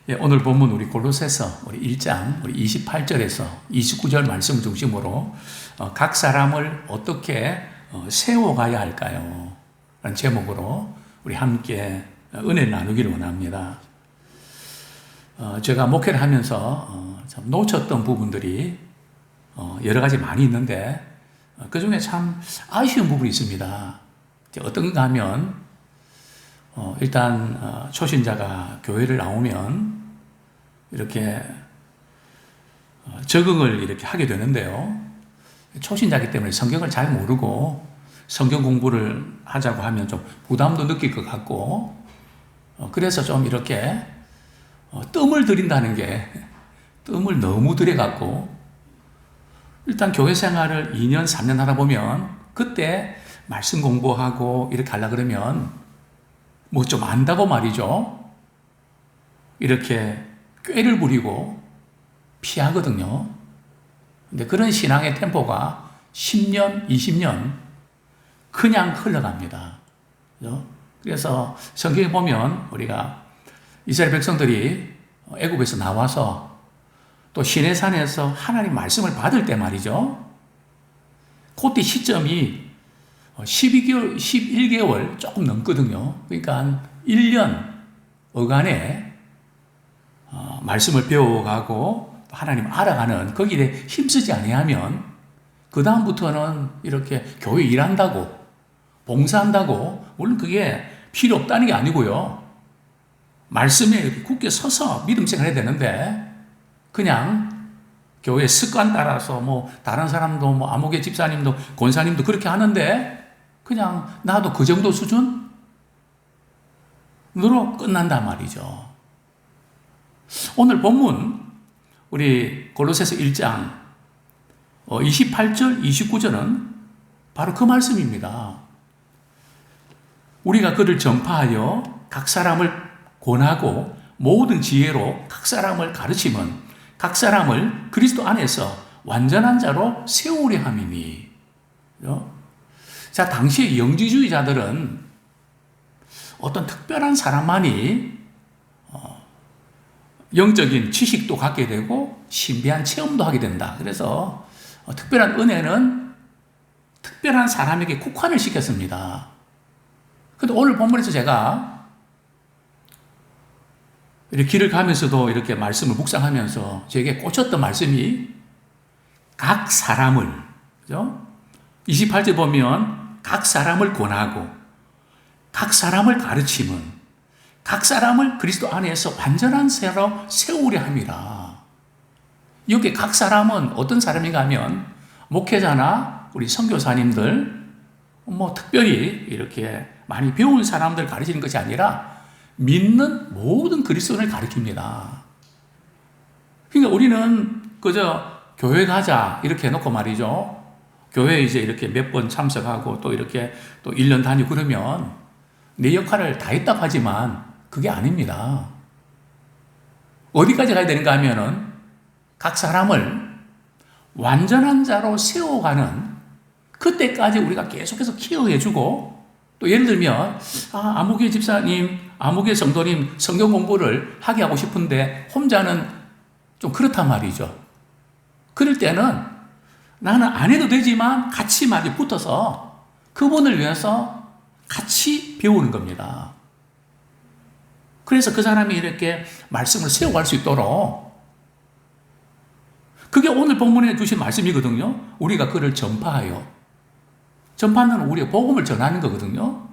예, 오늘 본문 우리 골로새서 우리 1장 우리 28절에서 29절 말씀 중심으로 각 사람을 어떻게 세워가야 할까요? 라는 제목으로 우리 함께 은혜를 나누기를 원합니다. 제가 목회를 하면서 참 놓쳤던 부분들이 여러 가지 많이 있는데 그 중에 참 아쉬운 부분이 있습니다. 어떤가 하면 일단 초신자가 교회를 나오면 이렇게 적응을 이렇게 하게 되는데요. 초신자이기 때문에 성경을 잘 모르고 성경 공부를 하자고 하면 좀 부담도 느낄 것 같고 그래서 좀 이렇게 뜸을 들인다는 게 뜸을 너무 들여갖고 일단 교회 생활을 2년, 3년 하다 보면 그때 말씀 공부하고 이렇게 하려고 그러면 뭐 좀 안다고 말이죠. 이렇게 꾀를 부리고 피하거든요. 근데 그런 신앙의 템포가 10년, 20년 그냥 흘러갑니다. 그래서 성경에 보면 우리가 이스라엘 백성들이 애굽에서 나와서 또 시내산에서 하나님 말씀을 받을 때 말이죠. 그때 시점이 12개월, 11개월 조금 넘거든요. 그러니까 한 1년 어간에 말씀을 배워가고 하나님 알아가는 거기에 힘쓰지 아니하면 그 다음부터는 이렇게 교회 일한다고 봉사한다고 물론 그게 필요 없다는 게 아니고요. 말씀에 이렇게 굳게 서서 믿음 생활해야 되는데 그냥 교회 습관 따라서 뭐 다른 사람도 뭐 아무개 집사님도 권사님도 그렇게 하는데 그냥 나도 그 정도 수준으로 끝난단 말이죠. 오늘 본문 우리 골로새서 1장 28절 29절은 바로 그 말씀입니다. 우리가 그를 전파하여 각 사람을 권하고 모든 지혜로 각 사람을 가르치면 각 사람을 그리스도 안에서 완전한 자로 세우려 함이니. 자, 당시의 영지주의자들은 어떤 특별한 사람만이 영적인 지식도 갖게 되고 신비한 체험도 하게 된다. 그래서 특별한 은혜는 특별한 사람에게 국한을 시켰습니다. 근데 오늘 본문에서 제가 이렇게 길을 가면서도 이렇게 말씀을 묵상하면서 제게 꽂혔던 말씀이 각 사람을, 그죠? 28절 보면 각 사람을 권하고 각 사람을 가르치면 각 사람을 그리스도 안에서 완전한 새로 세우려 함이라. 여기 각 사람은 어떤 사람인가 하면 목회자나 우리 선교사님들 뭐 특별히 이렇게 많이 배운 사람들 가르치는 것이 아니라 믿는 모든 그리스도인을 가르칩니다. 그러니까 우리는 그저 교회 가자 이렇게 해놓고 말이죠. 교회에 이제 이렇게 몇 번 참석하고 또 이렇게 또 1년 다니고 그러면 내 역할을 다 했다고 하지만 그게 아닙니다. 어디까지 가야 되는가 하면은 각 사람을 완전한 자로 세워가는 그때까지 우리가 계속해서 케어해주고 또 예를 들면 아무개 집사님, 아무개 성도님 성경 공부를 하게 하고 싶은데 혼자는 좀 그렇단 말이죠. 그럴 때는 나는 안 해도 되지만 같이 많이 붙어서 그분을 위해서 같이 배우는 겁니다. 그래서 그 사람이 이렇게 말씀을 세워갈 수 있도록 그게 오늘 본문에 주신 말씀이거든요. 우리가 그를 전파하여. 전파는 우리의 복음을 전하는 거거든요.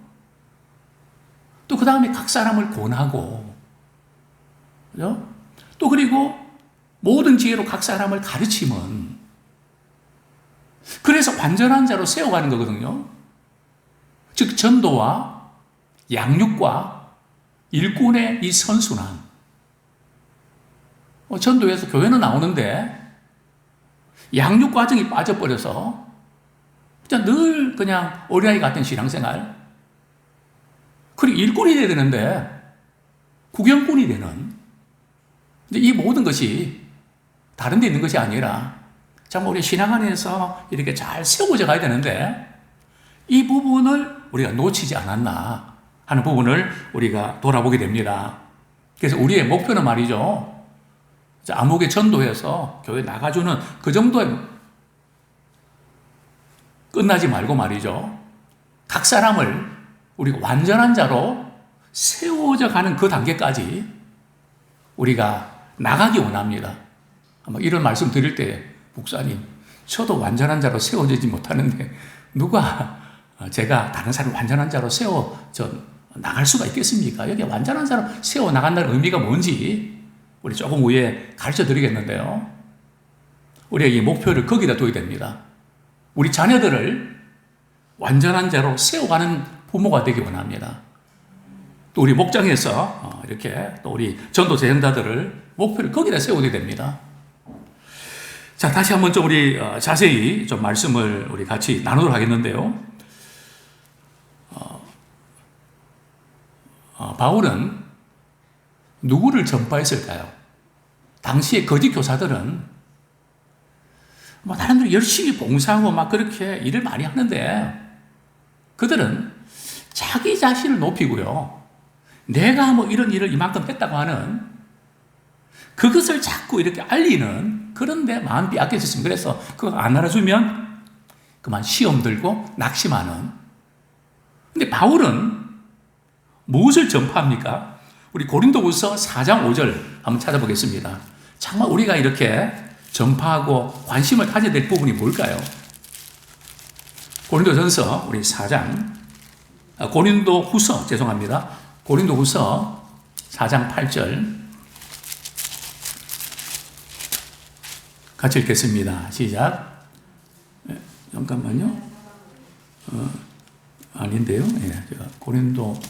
또 그 다음에 각 사람을 권하고, 그죠? 또 그리고 모든 지혜로 각 사람을 가르치면 그래서 완전한 자로 세워가는 거거든요. 즉 전도와 양육과 일꾼의 이 선순환. 전도에서 교회는 나오는데 양육 과정이 빠져버려서 늘 그냥 어린아이 같은 신앙생활. 그리고 일꾼이 돼야 되는데 구경꾼이 되는. 근데 이 모든 것이 다른 데 있는 것이 아니라 참 우리 신앙 안에서 이렇게 잘 세워져 가야 되는데 이 부분을 우리가 놓치지 않았나 하는 부분을 우리가 돌아보게 됩니다. 그래서 우리의 목표는 말이죠. 암흑의 전도해서 교회 나가주는 그 정도에 끝나지 말고 말이죠. 각 사람을 우리가 완전한 자로 세워져 가는 그 단계까지 우리가 나가기 원합니다. 아마 이런 말씀 드릴 때, 목사님, 저도 완전한 자로 세워지지 못하는데 누가 제가 다른 사람을 완전한 자로 나갈 수가 있겠습니까? 여기 완전한 자로 세워 나간다는 의미가 뭔지 우리 조금 후에 가르쳐 드리겠는데요. 우리가 이 목표를 거기다 둬야 됩니다. 우리 자녀들을 완전한 자로 세워가는 부모가 되기 원합니다. 또 우리 목장에서 이렇게 또 우리 전도 제자들을 목표를 거기다 세워야 됩니다. 자, 다시 한번 좀 우리 자세히 좀 말씀을 우리 같이 나누도록 하겠는데요. 바울은 누구를 전파했을까요? 당시의 거짓 교사들은 다른 들 열심히 봉사하고 막 그렇게 일을 많이 하는데 그들은 자기 자신을 높이고요. 내가 이런 일을 이만큼 했다고 하는 그것을 자꾸 이렇게 알리는 그런데 마음 빼앗겼었습니다. 그래서 그거 안 알아주면 그만 시험 들고 낙심하는. 근데 바울은 무엇을 전파합니까? 우리 고린도후서 4장 5절 한번 찾아보겠습니다. 정말 우리가 이렇게 전파하고 관심을 가져야 될 부분이 뭘까요? 고린도전서 우리 4장, 고린도후서 죄송합니다. 고린도후서 4장 8절 같이 읽겠습니다. 시작. 잠깐만요. 아닌데요. 제가 고린도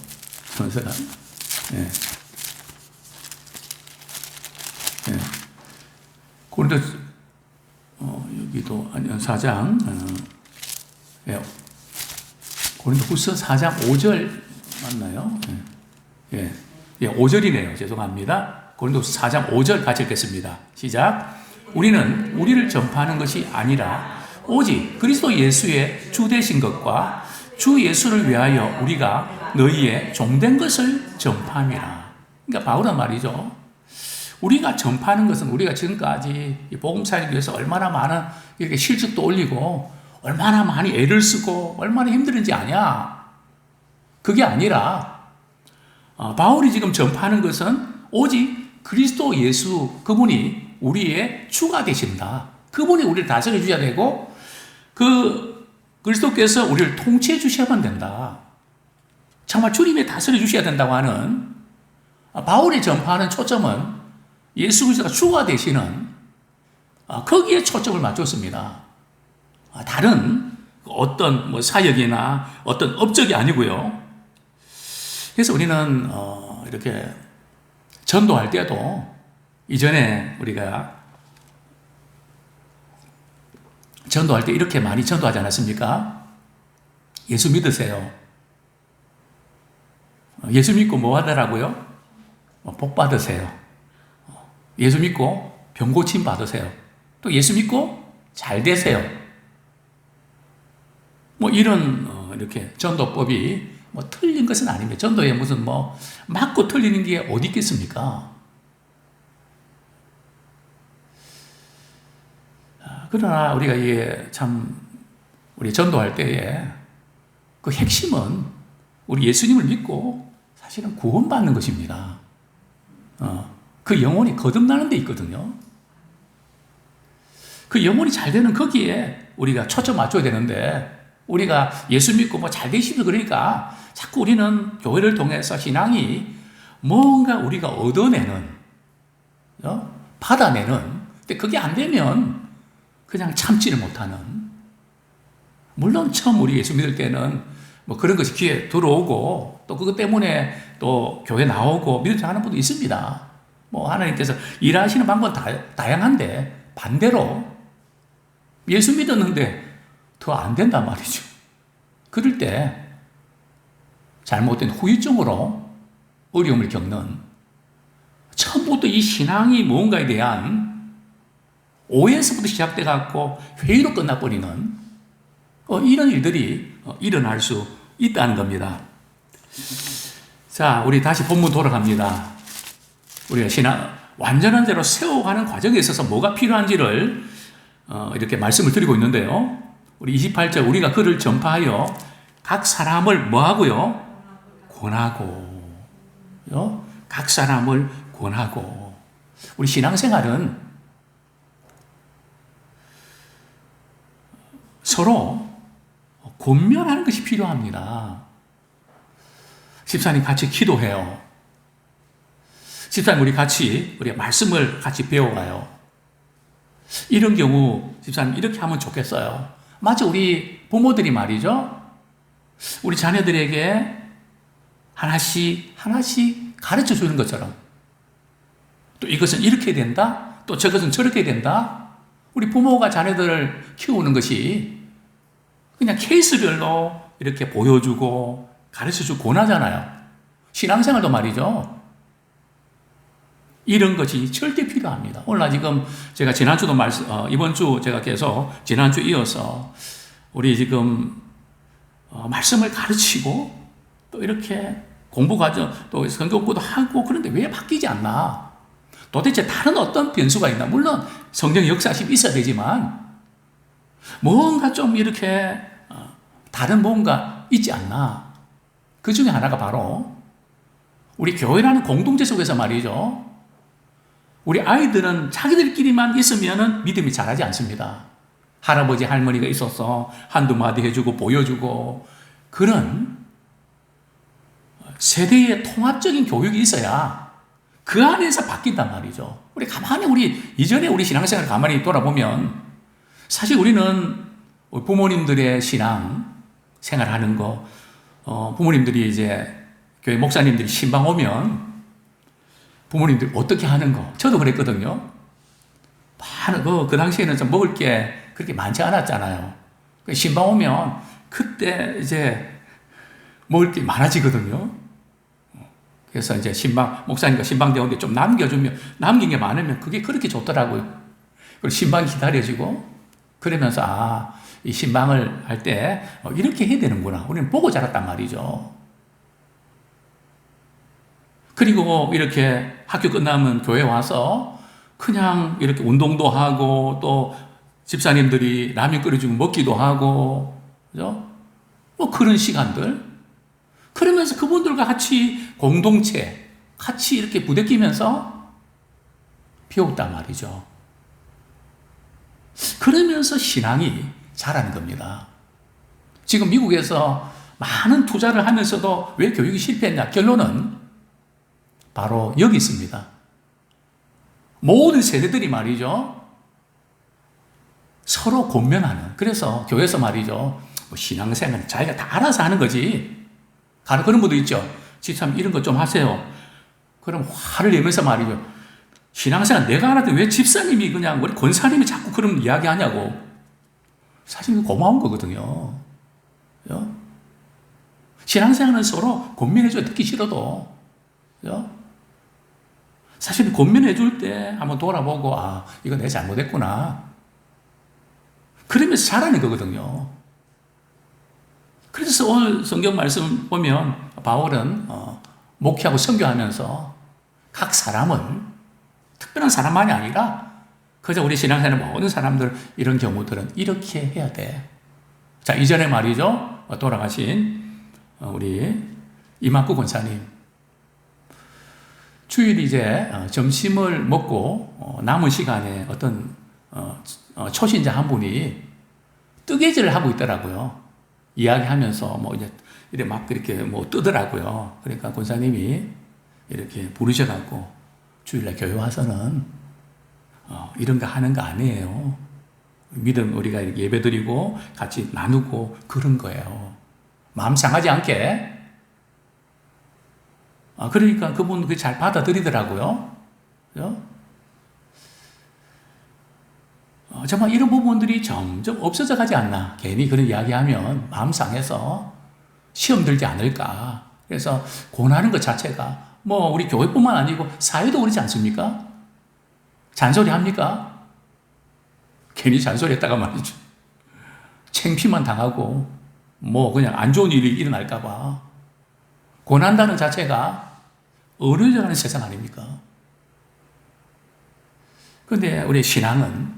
전서가 고린도 여기도 아니요 4장 고린도후서 4장 5절 맞나요? 5절이네요. 죄송합니다. 고린도후서 4장 5절 같이 읽겠습니다. 시작. 우리는 우리를 전파하는 것이 아니라 오직 그리스도 예수의 주 되신 것과 주 예수를 위하여 우리가 너희의 종된 것을 전파함이라. 그러니까 바울은 말이죠. 우리가 전파하는 것은 우리가 지금까지 복음 살기 위해서 얼마나 많은 이렇게 실적도 올리고 얼마나 많이 애를 쓰고 얼마나 힘들은지 아냐. 그게 아니라 바울이 지금 전파하는 것은 오직 그리스도 예수 그분이 우리의 주가 되신다. 그분이 우리를 다스려 주셔야 되고 그 그리스도께서 우리를 통치해 주셔야만 된다. 정말 주님이 다스려 주셔야 된다고 하는 바울이 전파하는 초점은 예수 그리스도가 주가 되시는 거기에 초점을 맞췄습니다. 다른 어떤 사역이나 어떤 업적이 아니고요. 그래서 우리는 이렇게 전도할 때도 이전에 우리가 전도할 때 이렇게 많이 전도하지 않았습니까? 예수 믿으세요. 예수 믿고 뭐 하더라고요? 복 받으세요. 예수 믿고 병 고침 받으세요. 또 예수 믿고 잘 되세요. 이런 이렇게 전도법이 틀린 것은 아닙니다. 전도에 무슨 맞고 틀리는 게 어디 있겠습니까? 그러나 우리가 이게 우리 전도할 때에 그 핵심은 우리 예수님을 믿고 사실은 구원받는 것입니다. 그 영혼이 거듭나는 데 있거든요. 그 영혼이 잘 되는 거기에 우리가 초점 맞춰야 되는데 우리가 예수 믿고 잘 되시면 그러니까 자꾸 우리는 교회를 통해서 신앙이 뭔가 우리가 얻어내는, 받아내는, 근데 그게 안 되면 그냥 참지를 못하는. 물론 처음 우리 예수 믿을 때는 그런 것이 귀에 들어오고 또 그것 때문에 또 교회 나오고 믿지 않은 분도 있습니다. 하나님께서 일하시는 방법은 다양한데 반대로 예수 믿었는데 더 안 된단 말이죠. 그럴 때 잘못된 후유증으로 어려움을 겪는, 처음부터 이 신앙이 뭔가에 대한 오해에서부터 시작돼 갖고 회의로 끝나버리는 이런 일들이 일어날 수 있다는 겁니다. 자, 우리 다시 본문 돌아갑니다. 우리가 완전한 대로 세워가는 과정에 있어서 뭐가 필요한지를 이렇게 말씀을 드리고 있는데요. 우리 28절, 우리가 그를 전파하여 각 사람을 뭐 하고요? 권하고. 각 사람을 권하고. 우리 신앙생활은 서로 권면하는 것이 필요합니다. 집사님 같이 기도해요. 집사님 우리가 말씀을 같이 배워가요. 이런 경우 집사님 이렇게 하면 좋겠어요. 마치 우리 부모들이 말이죠. 우리 자녀들에게 하나씩 가르쳐 주는 것처럼, 또 이것은 이렇게 된다, 또 저것은 저렇게 된다. 우리 부모가 자녀들을 키우는 것이 그냥 케이스별로 이렇게 보여주고 가르쳐주고 권하잖아요. 신앙생활도 말이죠. 이런 것이 절대 필요합니다. 오늘 지금 제가 이번 주 제가 계속 지난주 이어서 우리 지금 말씀을 가르치고 또 이렇게 공부 과정 또 성경 공부도 하고, 그런데 왜 바뀌지 않나? 도대체 다른 어떤 변수가 있나? 물론 성경 역사심이 있어야 되지만 뭔가 좀 이렇게 다른 뭔가 있지 않나? 그 중에 하나가 바로 우리 교회라는 공동체 속에서 말이죠. 우리 아이들은 자기들끼리만 있으면 믿음이 자라지 않습니다. 할아버지, 할머니가 있어서 한두 마디 해주고 보여주고 그런 세대의 통합적인 교육이 있어야 그 안에서 바뀐단 말이죠. 우리 이전에 우리 신앙생활을 가만히 돌아보면 사실 우리는 부모님들의 신앙 생활하는 거, 부모님들이 이제 교회 목사님들이 신방 오면 부모님들이 어떻게 하는 거, 저도 그랬거든요. 그 당시에는 좀 먹을 게 그렇게 많지 않았잖아요. 신방 오면 그때 이제 먹을 게 많아지거든요. 그래서 이제 목사님과 신방 대원데 좀 남겨주면, 남긴 게 많으면 그게 그렇게 좋더라고요. 그리고 신방 기다려지고, 그러면서, 이 신방을 할 때 이렇게 해야 되는구나. 우리는 보고 자랐단 말이죠. 그리고 이렇게 학교 끝나면 교회 와서 그냥 이렇게 운동도 하고, 또 집사님들이 라면 끓여주면 먹기도 하고, 그죠? 그런 시간들. 그러면서 그분들과 같이 공동체, 같이 이렇게 부대끼면서 배웠단 말이죠. 그러면서 신앙이 자라는 겁니다. 지금 미국에서 많은 투자를 하면서도 왜 교육이 실패했냐? 결론은 바로 여기 있습니다. 모든 세대들이 말이죠. 서로 권면하는. 그래서 교회에서 말이죠. 신앙생활 자기가 다 알아서 하는 거지. 그런 분도 있죠. 참 이런 것 좀 하세요. 그럼 화를 내면서 말이죠. 신앙생활 내가 알아도 왜 집사님이 그냥 우리 권사님이 자꾸 그런 이야기 하냐고. 사실 고마운 거거든요. 그죠? 신앙생활은 서로 권면해줘야 듣기 싫어도. 그죠? 사실 권면해줄 때 한번 돌아보고, 이거 내가 잘못했구나. 그러면서 잘하는 거거든요. 그래서 오늘 성경 말씀 보면 바울은 목회하고 선교하면서 각 사람을, 특별한 사람만이 아니라 그저 우리 신앙생활 모든 사람들, 이런 경우들은 이렇게 해야 돼. 자, 이전에 말이죠. 돌아가신 우리 이만구 권사님. 주일 이제 점심을 먹고 남은 시간에 어떤 초신자 한 분이 뜨개질을 하고 있더라고요. 이야기하면서 이렇게 막 그렇게 뜨더라고요. 그러니까 권사님이 이렇게 부르셔갖고 주일날 교회 와서는 이런 거 하는 거 아니에요. 믿음 우리가 예배 드리고 같이 나누고 그런 거예요. 마음 상하지 않게. 그러니까 그분 그게 잘 받아들이더라고요. 그죠? 정말 이런 부분들이 점점 없어져 가지 않나. 괜히 그런 이야기하면 마음 상해서 시험 들지 않을까. 그래서 권하는 것 자체가 우리 교회뿐만 아니고 사회도 그렇지 않습니까? 잔소리 합니까? 괜히 잔소리 했다가 말이죠. 창피만 당하고 그냥 안 좋은 일이 일어날까 봐. 권한다는 자체가 어려져가는 세상 아닙니까? 그런데 우리 신앙은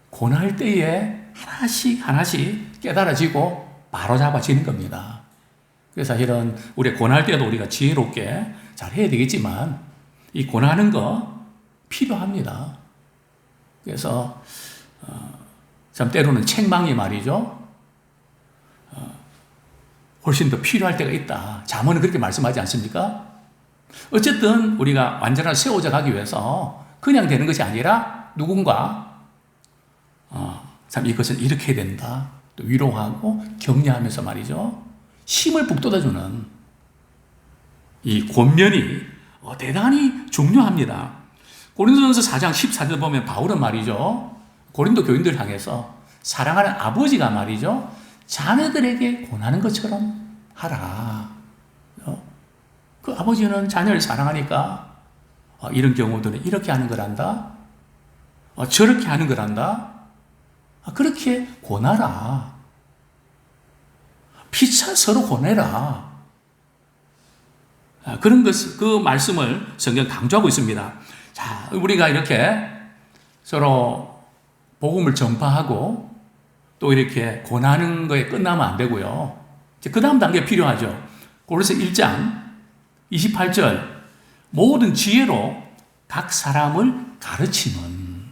고난할 때에 하나씩 하나씩 깨달아지고 바로잡아지는 겁니다. 그래서 사실은 우리 고난할 때도 우리가 지혜롭게 잘 해야 되겠지만 이 고난하는 거 필요합니다. 그래서 참 때로는 책망이 말이죠. 훨씬 더 필요할 때가 있다. 잠언은 그렇게 말씀하지 않습니까? 어쨌든 우리가 완전한 세워져 가기 위해서 그냥 되는 것이 아니라 누군가 참 이것은 이렇게 해야 된다. 또 위로하고 격려하면서 말이죠. 힘을 북돋아주는 이 권면이 대단히 중요합니다. 고린도전서 4장 14절 보면 바울은 말이죠. 고린도 교인들 향해서 사랑하는 아버지가 말이죠. 자녀들에게 권하는 것처럼 하라. 그 아버지는 자녀를 사랑하니까 이런 경우들은 이렇게 하는 거란다. 저렇게 하는 거란다. 그렇게 권하라. 피차 서로 권해라. 그런 그 말씀을 성경 강조하고 있습니다. 자, 우리가 이렇게 서로 복음을 전파하고 또 이렇게 권하는 거에 끝나면 안 되고요. 그 다음 단계 필요하죠. 고린도서 1장 28절 모든 지혜로 각 사람을 가르치는.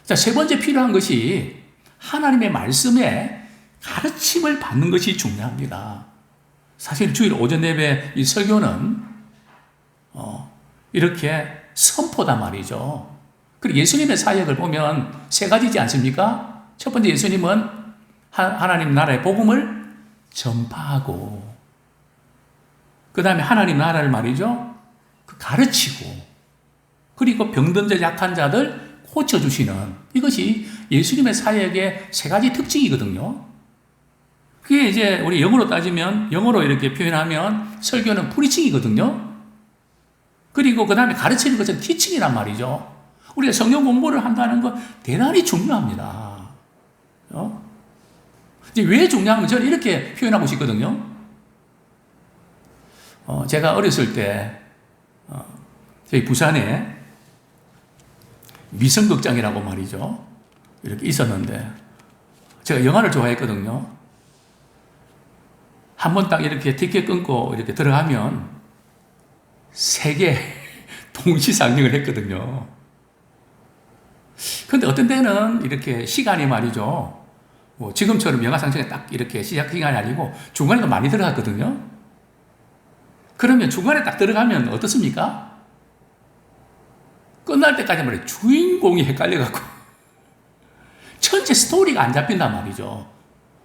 자, 세 번째 필요한 것이 하나님의 말씀에 가르침을 받는 것이 중요합니다. 사실 주일 오전 예배 이 설교는 이렇게 선포단 말이죠. 그리고 예수님의 사역을 보면 세 가지지 않습니까? 첫 번째 예수님은 하나님 나라의 복음을 전파하고 그 다음에 하나님 나라를 말이죠. 가르치고 그리고 병든 자 약한 자들 고쳐주시는 이것이 예수님의 사역의 세 가지 특징이거든요. 그게 이제 우리 영어로 따지면 영어로 이렇게 표현하면 설교는 프리칭이거든요. 그리고 그 다음에 가르치는 것은 티칭이란 말이죠. 우리가 성경 공부를 한다는 건 대단히 중요합니다. 이제 왜 중요한 건 저는 이렇게 표현하고 싶거든요. 제가 어렸을 때 저희 부산에 미성극장이라고 말이죠. 이렇게 있었는데 제가 영화를 좋아했거든요. 한 번 딱 이렇게 티켓 끊고 이렇게 들어가면 3개 동시 상영을 했거든요. 근데 어떤 때는 이렇게 시간이 말이죠. 뭐 지금처럼 영화 상영이 딱 이렇게 시작 시간이 아니고 중간에도 많이 들어갔거든요. 그러면 중간에 딱 들어가면 어떻습니까? 끝날 때까지 말이에요. 주인공이 헷갈려갖고 전체 스토리가 안 잡힌단 말이죠.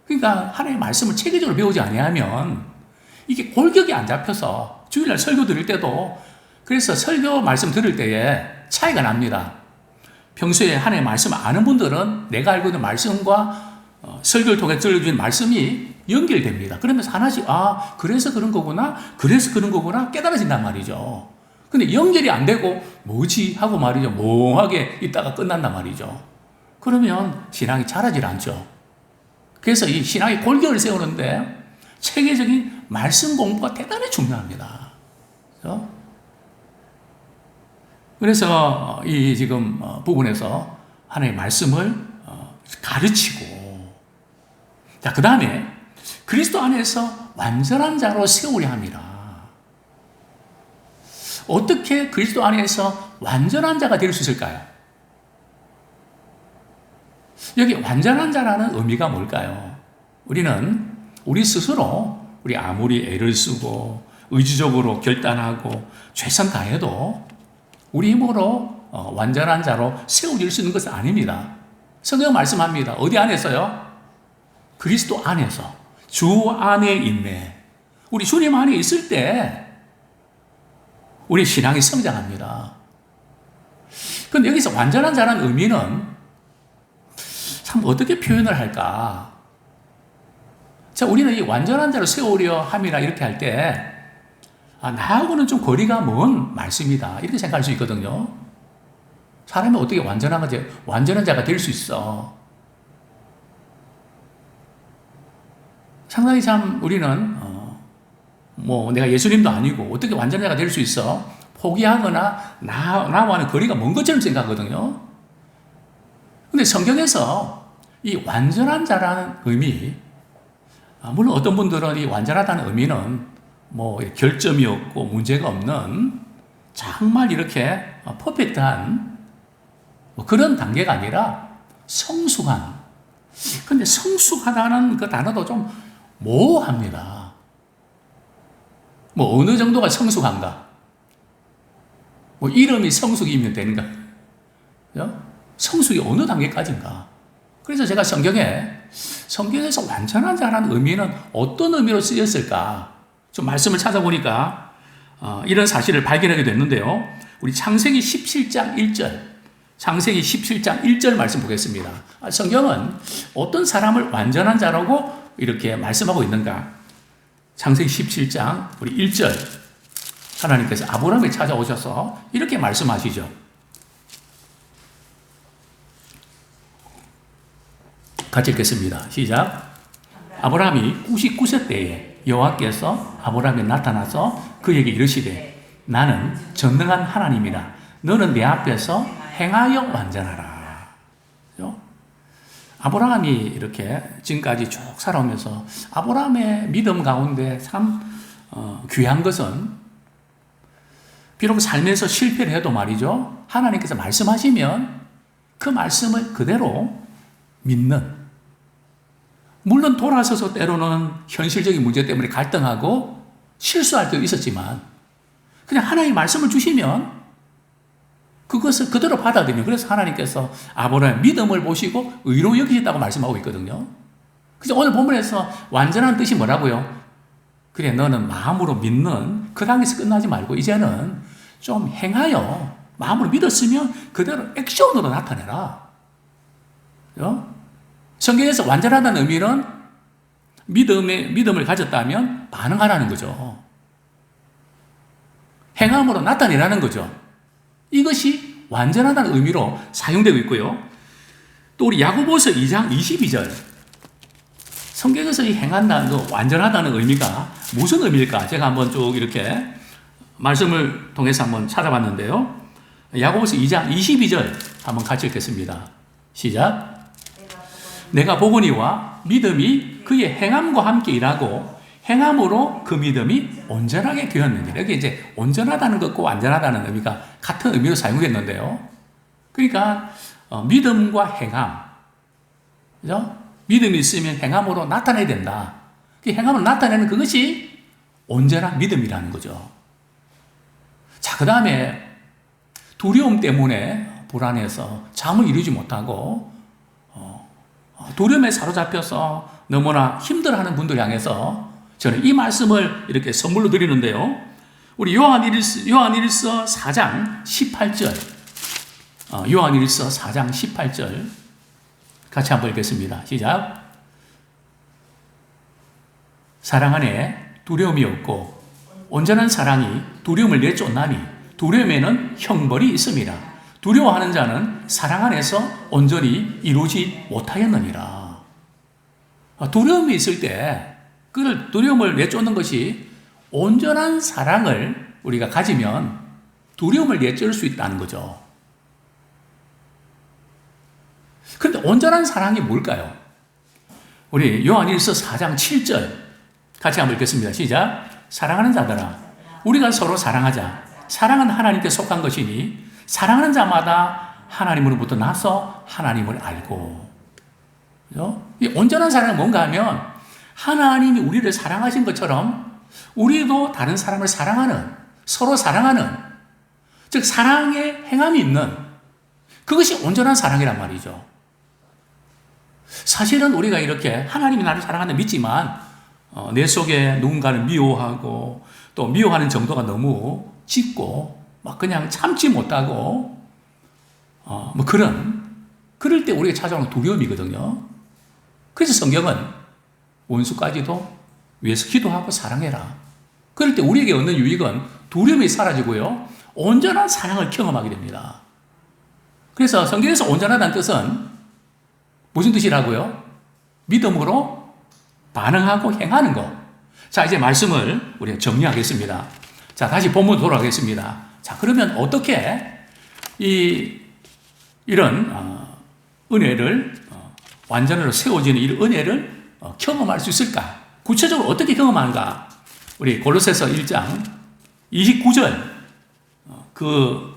그러니까 하나님의 말씀을 체계적으로 배우지 아니하면 이게 골격이 안 잡혀서 주일날 설교 들을 때도 그래서 설교 말씀 들을 때에 차이가 납니다. 평소에 하나님의 말씀을 아는 분들은 내가 알고 있는 말씀과 설교를 통해 들려주는 말씀이 연결됩니다. 그러면서 하나씩 그래서 그런 거구나 그래서 그런 거구나 깨달아진단 말이죠. 근데 연결이 안 되고 뭐지 하고 말이죠. 멍하게 있다가 끝난단 말이죠. 그러면 신앙이 자라질 않죠. 그래서 이 신앙의 골격을 세우는데 체계적인 말씀 공부가 대단히 중요합니다. 그래서 이 지금 부분에서 하나님의 말씀을 가르치고 자, 그 다음에 그리스도 안에서 완전한 자로 세우려 합니다. 어떻게 그리스도 안에서 완전한 자가 될 수 있을까요? 여기 완전한 자라는 의미가 뭘까요? 우리는 우리 스스로 우리 아무리 애를 쓰고 의지적으로 결단하고 최선 다해도 우리 힘으로 완전한 자로 세워질 수 있는 것은 아닙니다. 성경 말씀합니다. 어디 안에서요? 그리스도 안에서. 주 안에 있네. 우리 주님 안에 있을 때 우리 신앙이 성장합니다. 그런데 여기서 완전한 자라는 의미는 참 어떻게 표현을 할까? 자, 우리는 이 완전한 자로 세우려 함이라 이렇게 할 때, 나하고는 좀 거리가 먼 말씀이다. 이렇게 생각할 수 있거든요. 사람이 어떻게 완전한 자가 될 수 있어? 상당히 참 우리는, 내가 예수님도 아니고 어떻게 완전한 자가 될 수 있어? 포기하거나 나와는 거리가 먼 것처럼 생각하거든요. 근데 성경에서 이 완전한 자라는 의미, 물론 어떤 분들은 이 완전하다는 의미는 뭐 결점이 없고 문제가 없는 정말 이렇게 퍼펙트한 뭐 그런 단계가 아니라 성숙한. 근데 성숙하다는 그 단어도 좀 모호합니다. 뭐 어느 정도가 성숙한가? 뭐 이름이 성숙이면 되는가? 성숙이 어느 단계까지인가? 그래서 제가 성경에서 완전한 자라는 의미는 어떤 의미로 쓰였을까? 좀 말씀을 찾아보니까 이런 사실을 발견하게 됐는데요. 우리 창세기 17장 1절. 창세기 17장 1절 말씀 보겠습니다. 성경은 어떤 사람을 완전한 자라고 이렇게 말씀하고 있는가? 창세기 17장 우리 1절. 하나님께서 아브라함에 찾아오셔서 이렇게 말씀하시죠. 같이 읽겠습니다. 시작. 아브라함이 99세 때에 여호와께서 아브라함에 나타나서 그에게 이르시되 나는 전능한 하나님이라 너는 내 앞에서 행하여 완전하라. 아브라함이 이렇게 지금까지 쭉 살아오면서 아브라함의 믿음 가운데 참 귀한 것은 비록 삶에서 실패를 해도 말이죠. 하나님께서 말씀하시면 그 말씀을 그대로 믿는. 물론 돌아서서 때로는 현실적인 문제 때문에 갈등하고 실수할 때도 있었지만 그냥 하나님의 말씀을 주시면 그것을 그대로 받아들이는. 그래서 하나님께서 아브라함의 믿음을 보시고 의로 여기셨다고 말씀하고 있거든요. 그래서 오늘 본문에서 완전한 뜻이 뭐라고요? 그래, 너는 마음으로 믿는 그 단계에서 끝나지 말고 이제는 좀 행하여 마음으로 믿었으면 그대로 액션으로 나타내라. 성경에서 완전하다는 의미는 믿음을 가졌다면 반응하라는 거죠. 행함으로 나타내라는 거죠. 이것이 완전하다는 의미로 사용되고 있고요. 또 우리 야고보서 2장 22절. 성경에서 이 행한다는 거, 완전하다는 의미가 무슨 의미일까? 제가 한번 쭉 이렇게 말씀을 통해서 한번 찾아봤는데요. 야고보서 2장 22절 한번 같이 읽겠습니다. 시작. 내가 보거니와 믿음이 그의 행함과 함께 일하고 행함으로 그 믿음이 온전하게 되었느니라. 여기 이제 온전하다는 것과 완전하다는 의미가 같은 의미로 사용됐는데요. 그러니까 믿음과 행함, 그죠? 믿음이 있으면 행함으로 나타내야 된다. 그 행함으로 나타내는 그것이 온전한 믿음이라는 거죠. 자, 그 다음에 두려움 때문에 불안해서 잠을 이루지 못하고 두려움에 사로잡혀서 너무나 힘들어하는 분들 향해서 저는 이 말씀을 이렇게 선물로 드리는데요. 우리 요한일서 4장 18절. 요한일서 4장 18절. 같이 한번 읽겠습니다. 시작. 사랑 안에 두려움이 없고 온전한 사랑이 두려움을 내쫓나니 두려움에는 형벌이 있습니다. 두려워하는 자는 사랑 안에서 온전히 이루지 못하였느니라. 두려움이 있을 때 그 두려움을 내쫓는 것이 온전한 사랑을 우리가 가지면 두려움을 내쫓을 수 있다는 거죠. 그런데 온전한 사랑이 뭘까요? 우리 요한일서 4장 7절 같이 한번 읽겠습니다. 시작. 사랑하는 자들아 우리가 서로 사랑하자. 사랑은 하나님께 속한 것이니 사랑하는 자마다 하나님으로부터 나서 하나님을 알고. 그죠? 이 온전한 사랑은 뭔가 하면 하나님이 우리를 사랑하신 것처럼 우리도 다른 사람을 사랑하는, 서로 사랑하는, 즉 사랑의 행함이 있는 그것이 온전한 사랑이란 말이죠. 사실은 우리가 이렇게 하나님이 나를 사랑한다 믿지만 내 속에 누군가를 미워하고 또 미워하는 정도가 너무 짙고 막 그냥 참지 못하고 그럴 때 우리가 찾아오는 두려움이거든요. 그래서 성경은 원수까지도 위해서 기도하고 사랑해라. 그럴 때 우리에게 얻는 유익은 두려움이 사라지고요. 온전한 사랑을 경험하게 됩니다. 그래서 성경에서 온전하다는 뜻은 무슨 뜻이라고요? 믿음으로 반응하고 행하는 것. 자, 이제 말씀을 우리가 정리하겠습니다. 자, 다시 본문 돌아가겠습니다. 자, 그러면 어떻게 이런 은혜를 완전으로 세워지는 이 은혜를 경험할 수 있을까? 구체적으로 어떻게 경험하는가? 우리 골로새서 1장 29절 그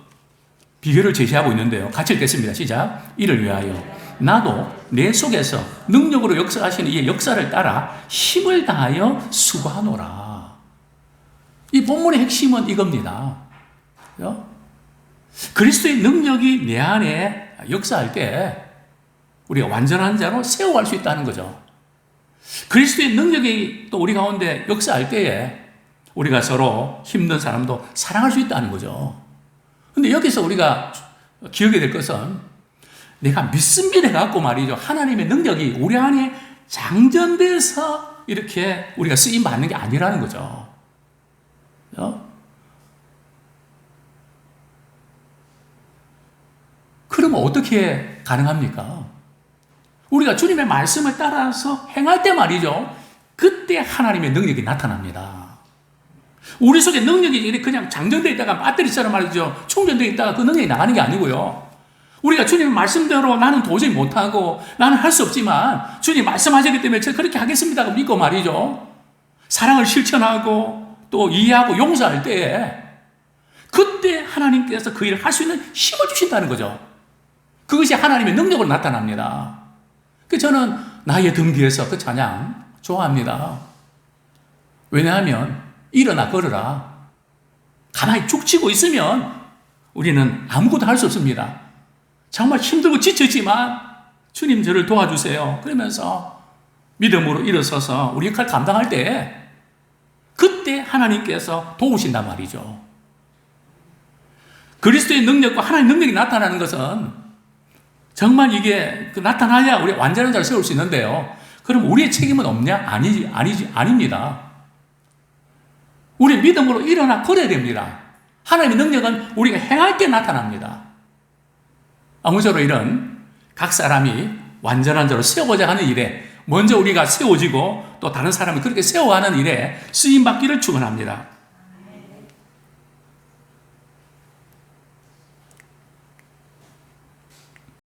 비결을 제시하고 있는데요. 같이 읽겠습니다. 시작. 이를 위하여 나도 내 속에서 능력으로 역사하시는 이 역사를 따라 힘을 다하여 수고하노라. 이 본문의 핵심은 이겁니다. 그리스도의 능력이 내 안에 역사할 때 우리가 완전한 자로 세워갈 수 있다는 거죠. 그리스도의 능력이 또 우리 가운데 역사할 때에 우리가 서로 힘든 사람도 사랑할 수 있다는 거죠. 근데 여기서 우리가 기억해야 될 것은 내가 믿습니다 해갖고 말이죠. 하나님의 능력이 우리 안에 장전돼서 이렇게 우리가 쓰임 받는 게 아니라는 거죠. 그러면 어떻게 가능합니까? 우리가 주님의 말씀을 따라서 행할 때 말이죠. 그때 하나님의 능력이 나타납니다. 우리 속에 능력이 그냥 장전되어 있다가 배터리처럼 말이죠. 충전되어 있다가 그 능력이 나가는 게 아니고요. 우리가 주님의 말씀대로 나는 도저히 못하고 나는 할 수 없지만 주님 말씀하셨기 때문에 제가 그렇게 하겠습니다. 믿고 말이죠. 사랑을 실천하고 또 이해하고 용서할 때에 그때 하나님께서 그 일을 할 수 있는 힘을 주신다는 거죠. 그것이 하나님의 능력으로 나타납니다. 그래서 저는 나의 등 뒤에서 그 찬양 좋아합니다. 왜냐하면 일어나 걸어라. 가만히 죽치고 있으면 우리는 아무것도 할 수 없습니다. 정말 힘들고 지쳤지만 주님 저를 도와주세요. 그러면서 믿음으로 일어서서 우리 역할 감당할 때 그때 하나님께서 도우신단 말이죠. 그리스도의 능력과 하나님의 능력이 나타나는 것은 정말 이게 나타나야 우리 완전한 자를 세울 수 있는데요. 그럼 우리의 책임은 없냐? 아닙니다. 우리 믿음으로 일어나 걸어야 됩니다. 하나님의 능력은 우리가 행할 때 나타납니다. 아무쪼록 이런 각 사람이 완전한 자로 세워보자 하는 일에 먼저 우리가 세워지고 또 다른 사람이 그렇게 세워가는 일에 쓰임받기를 축원합니다.